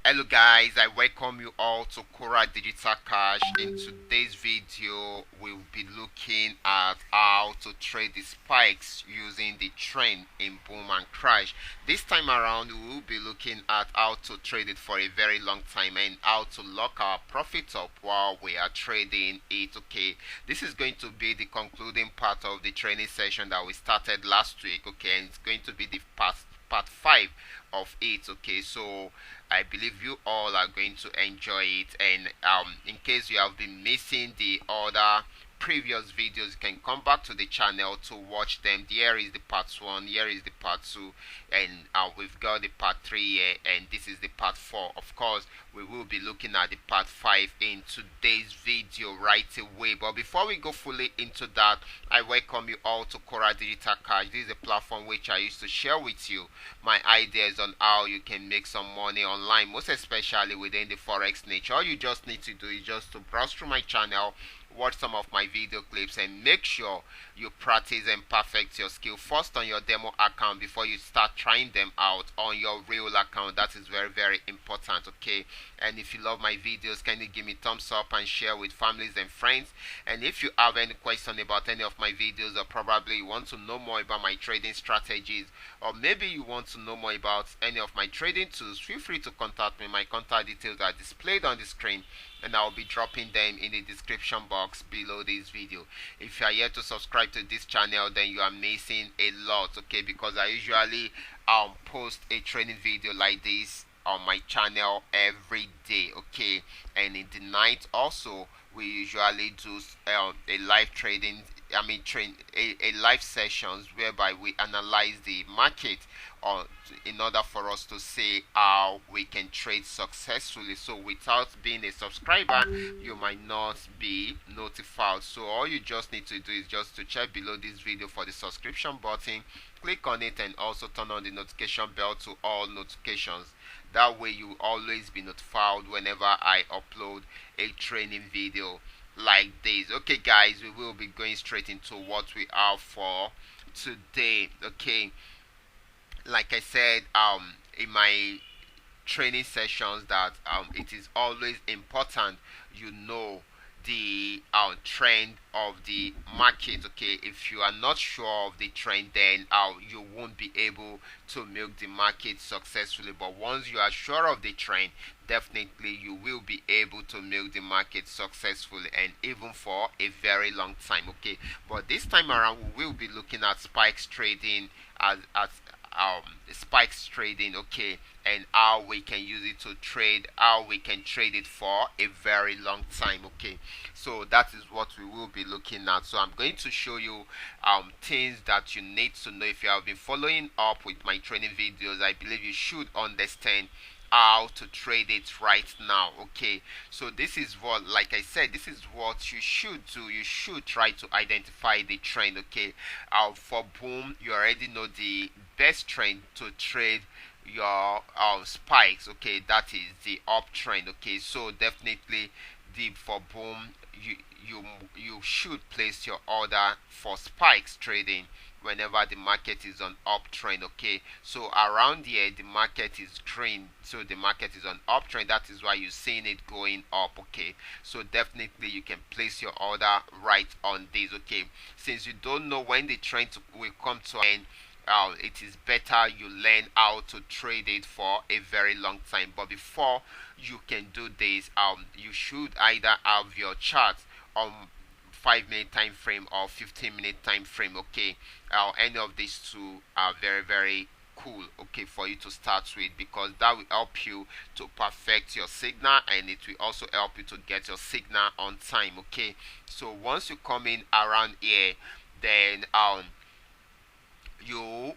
Hello guys, I welcome you all to Qora Digital Cash. In today's video, we'll be looking at how to trade the spikes using the trend in boom and crash. This time around, we will be looking at how to trade it for a very long time and how to lock our profits up while we are trading it. Okay, this is going to be the concluding part of the training session that we started last week. Okay, and it's going to be the part 5 of it. Okay, so I believe you all are going to enjoy it. And in case you have been missing the other previous videos, you can come back to the channel to watch them. Here is the part 1, here is the part 2, and we've got the part 3 here, and this is the part 4. Of course, we will be looking at the part 5 in today's video right away. But before we go fully into that, I welcome you all to Qora Digital Cash. This is a platform which I used to share with you my ideas on how you can make some money online, most especially within the Forex niche. All you just need to do is just to browse through my channel, watch some of my video clips, and make sure you practice and perfect your skill first on your demo account before you start trying them out on your real account. That is very important. Okay, and if you love my videos, can you give me thumbs up and share with families and friends? And if you have any question about any of my videos, or probably you want to know more about my trading strategies, or maybe you want to know more about any of my trading tools, feel free to contact me. My contact details are displayed on the screen, and I'll be dropping them in the description box below this video. If you are yet to subscribe to this channel, then you are missing a lot. Okay, because I usually post a training video like this on my channel every day. Okay, and in the night also we usually do a live trading, a live sessions whereby we analyze the market in order for us to see how we can trade successfully. So without being a subscriber, you might not be notified. So all you just need to do is just to check below this video for the subscription button, click on it, and also turn on the notification bell to all notifications. That way you will always be notified whenever I upload a training video like this. Okay guys, we will be going straight into what we are for today. Okay, like I said in my training sessions, that it is always important you know the trend of the market. Okay, if you are not sure of the trend, then you won't be able to milk the market successfully. But once you are sure of the trend, definitely you will be able to milk the market successfully, and even for a very long time. Okay, but this time around we will be looking at spikes trading as spikes trading. Okay, and how we can use it to trade, how we can trade it for a very long time. Okay, so that is what we will be looking at. So I'm going to show you things that you need to know. If you have been following up with my training videos, I believe you should understand how to trade it right now. Okay, so this is what, like I said, this is what you should do. You should try to identify the trend. Okay, for boom, you already know the best trend to trade your spikes. Okay, that is the uptrend. Okay, so definitely for boom, you should place your order for spikes trading whenever the market is on uptrend. Okay, so around here the market is green, so the market is on uptrend. That is why you're seeing it going up. Okay, so definitely you can place your order right on this. Okay, since you don't know when the trend will come to an end, it is better you learn how to trade it for a very long time. But before you can do this, you should either have your chart on 5-minute time frame or 15-minute time frame. Okay, any of these two are very cool, okay, for you to start with, because that will help you to perfect your signal, and it will also help you to get your signal on time. Okay, so once you come in around here, then you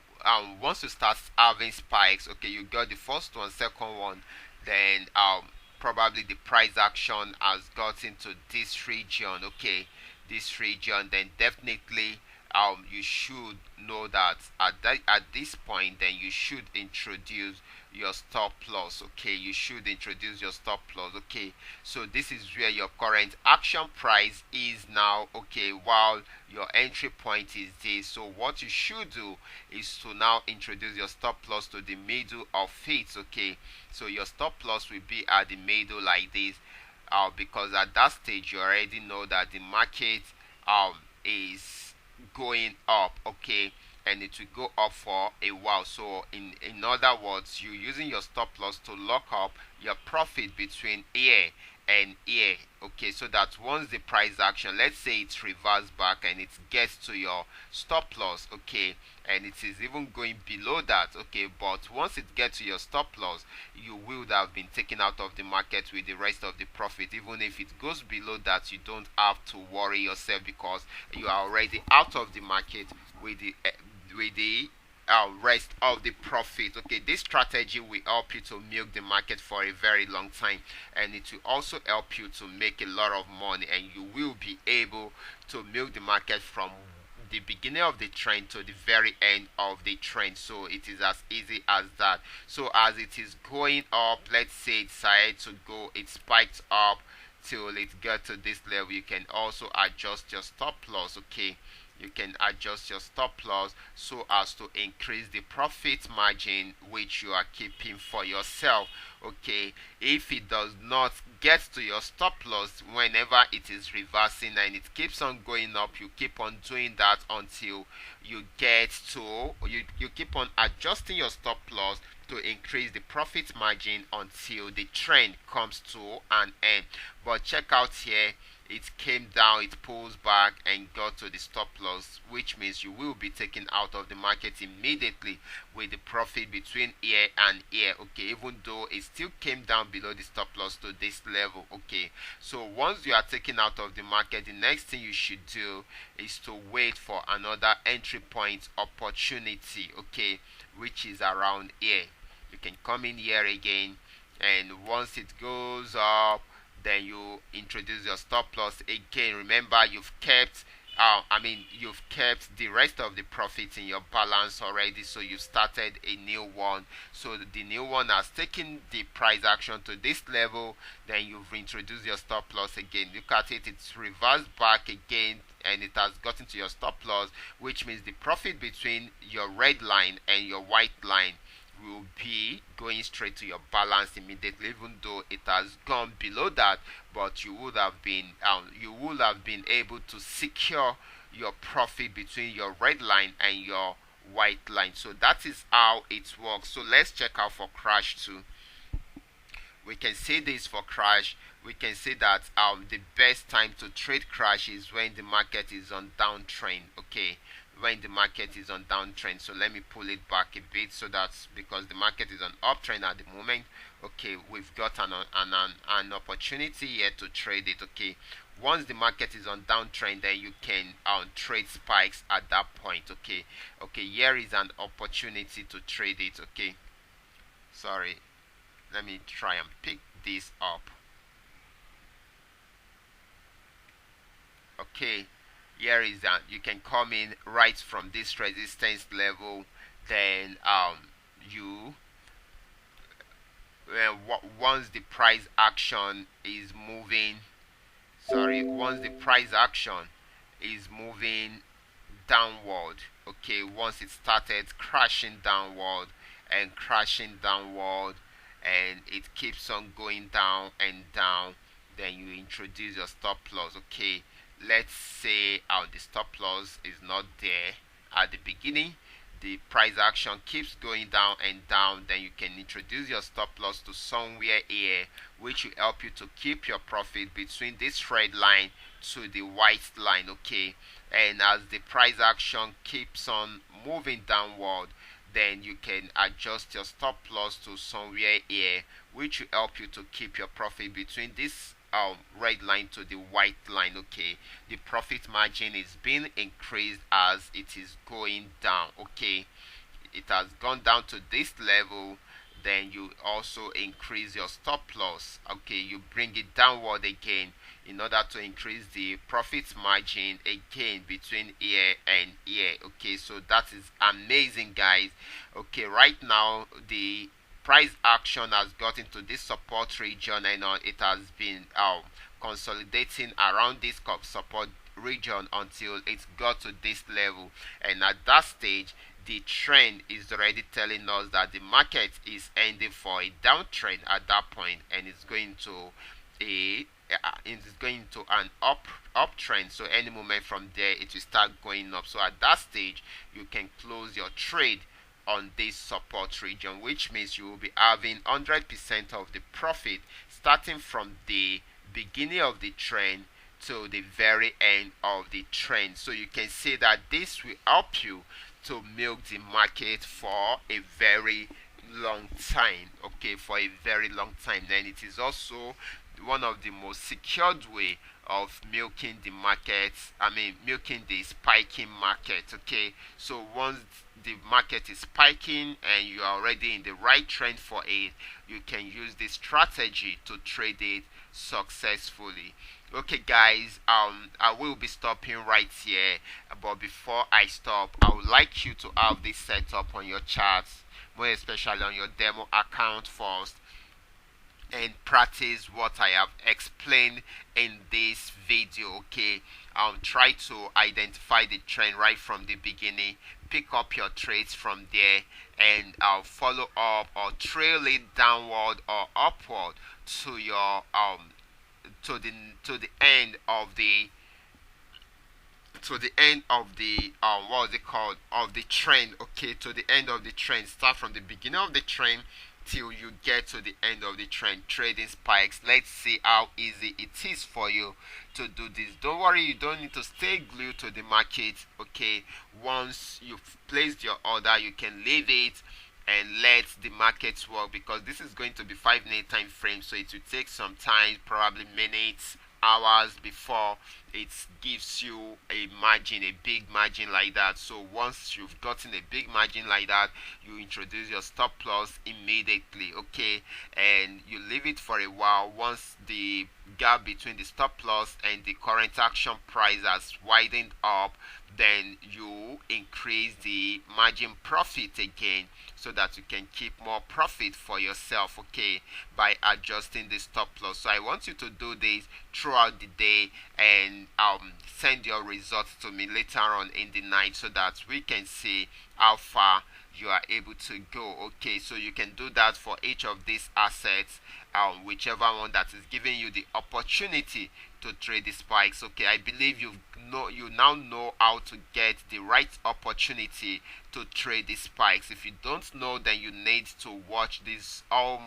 once you start having spikes, okay, you got the first one, second one, then probably the price action has got into this region. Okay, this region, then definitely you should know that at this point, then you should introduce your stop loss. Okay, you should introduce your stop loss. Okay, so this is where your current action price is now. Okay, while your entry point is this. So what you should do is to now introduce your stop loss to the middle of it. Okay, so your stop loss will be at the middle like this, because at that stage you already know that the market is going up. Okay, and it will go up for a while. So in other words, you're using your stop loss to lock up your profit between here and here. Okay, so that once the price action, let's say it's reversed back and it gets to your stop loss, okay, and it is even going below that, okay, but once it gets to your stop loss, you will have been taken out of the market with the rest of the profit. Even if it goes below that, you don't have to worry yourself, because you are already out of the market with the rest of the profit. Okay, this strategy will help you to milk the market for a very long time, and it will also help you to make a lot of money, and you will be able to milk the market from the beginning of the trend to the very end of the trend. So it is as easy as that. So as it is going up, let's say it decided to go, it spiked up till it got to this level, you can also adjust your stop loss. Okay, you can adjust your stop loss so as to increase the profit margin which you are keeping for yourself. Okay, if it does not get to your stop loss whenever it is reversing and it keeps on going up, you keep on doing that until you get to, you keep on adjusting your stop loss to increase the profit margin until the trend comes to an end. But check out here, it came down, it pulls back and got to the stop loss, which means you will be taken out of the market immediately with the profit between here and here. Okay, even though it still came down below the stop loss to this level. Okay, so once you are taken out of the market, the next thing you should do is to wait for another entry point opportunity. Okay, which is around here. You can come in here again, and once it goes up, then you introduce your stop loss again. Remember, you've kept you've kept the rest of the profits in your balance already, so you started a new one. So the new one has taken the price action to this level, then you've introduced your stop loss again. Look at it, it's reversed back again and it has gotten to your stop loss, which means the profit between your red line and your white line will be going straight to your balance immediately, even though it has gone below that. But you would have been able to secure your profit between your red line and your white line. So that is how it works. So let's check out for crash too. We can say this for crash. We can say that the best time to trade crash is when the market is on downtrend. Okay, when the market is on downtrend. So let me pull it back a bit, so that's because the market is on uptrend at the moment. Okay, we've got an opportunity here to trade it. Okay, once the market is on downtrend, then you can trade spikes at that point. Okay, here is an opportunity to trade it. Okay, sorry, let me try and pick this up. Okay, here is that you can come in right from this resistance level, then you once the price action is moving, once the price action is moving downward, okay, once it started crashing downward and crashing downward and it keeps on going down and down, then you introduce your stop loss. Okay, let's say the stop loss is not there at the beginning, the price action keeps going down and down, then you can introduce your stop loss to somewhere here, which will help you to keep your profit between this red line to the white line. Okay, and as the price action keeps on moving downward, then you can adjust your stop loss to somewhere here, which will help you to keep your profit between this red line to the white line. Okay, the profit margin is being increased as it is going down. Okay, it has gone down to this level, then you also increase your stop loss. Okay, you bring it downward again in order to increase the profit margin again between here and here. Okay, so that is amazing, guys. Okay, right now the price action has got into this support region, and it has been consolidating around this support region until it got to this level. And at that stage, the trend is already telling us that the market is ending for a downtrend at that point, and it's going to a it's going to an uptrend. So any moment from there, it will start going up. So at that stage, you can close your trade on this support region, which means you will be having 100% of the profit starting from the beginning of the trend to the very end of the trend. So you can see that this will help you to milk the market for a very long time. Okay, for a very long time. Then it is also one of the most secured way of milking the market. Milking the spiking market. Okay, so once the market is spiking and you are already in the right trend for it, you can use this strategy to trade it successfully. Okay, guys, I will be stopping right here, but before I stop, I would like you to have this set up on your charts, more especially on your demo account first, and practice what I have explained in this video. Okay, try to identify the trend right from the beginning, pick up your trades from there, and follow up or trail it downward or upward to your to the end of the what's it called, of the trend. Okay, to the end of the trend. Start from the beginning of the trend till you get to the end of the trend, trading spikes. Let's see how easy it is for you to do this. Don't worry, you don't need to stay glued to the market. Okay, once you've placed your order, you can leave it and let the markets work, because this is going to be 5 minute time frame, so it will take some time, probably minutes, hours, before it gives you a margin, a big margin like that. So once you've gotten a big margin like that, you introduce your stop loss immediately. Okay, and you leave it for a while. Once the gap between the stop loss and the current action price has widened up, then you increase the margin profit again, so that you can keep more profit for yourself. Okay, by adjusting the stop loss. So I want you to do this throughout the day, and send your results to me later on in the night, so that we can see how far you are able to go. Okay, so you can do that for each of these assets, whichever one that is giving you the opportunity to trade the spikes. Okay, I believe you now know how to get the right opportunity to trade the spikes. If you don't know, then you need to watch all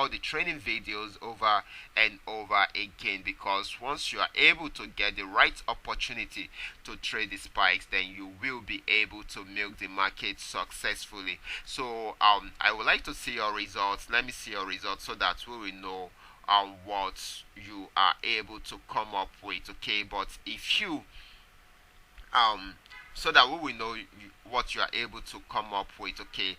the training videos over and over again, because once you are able to get the right opportunity to trade the spikes, then you will be able to milk the market successfully. So I would like to see your results. Let me see your results, so that we will know what you are able to come up with. Okay, but if you so that we will know what you are able to come up with. Okay,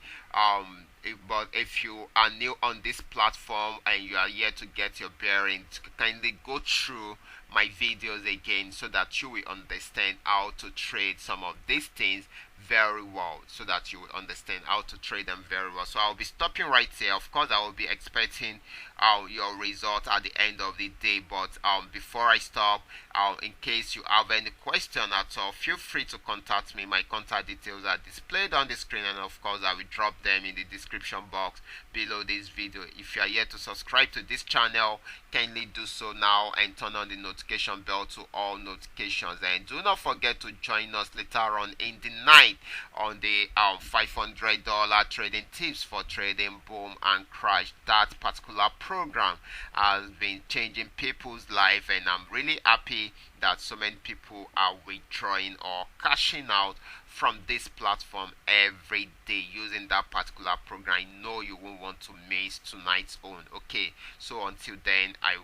but if you are new on this platform and you are yet to get your bearings, kindly go through my videos again, so that you will understand how to trade some of these things very well, so that you will understand how to trade them very well. So I'll be stopping right here. Of course, I will be expecting your result at the end of the day, but before I stop, in case you have any question at all, feel free to contact me. My contact details are displayed on the screen, and of course I will drop them in the description box below this video. If you are yet to subscribe to this channel, kindly do so now and turn on the notification bell to all notifications, and do not forget to join us later on in the night on the $500 trading tips for trading boom and crash. That particular program has been changing people's life, and I'm really happy that so many people are withdrawing or cashing out from this platform every day using that particular program. I know you won't want to miss tonight's own. Okay, so until then, I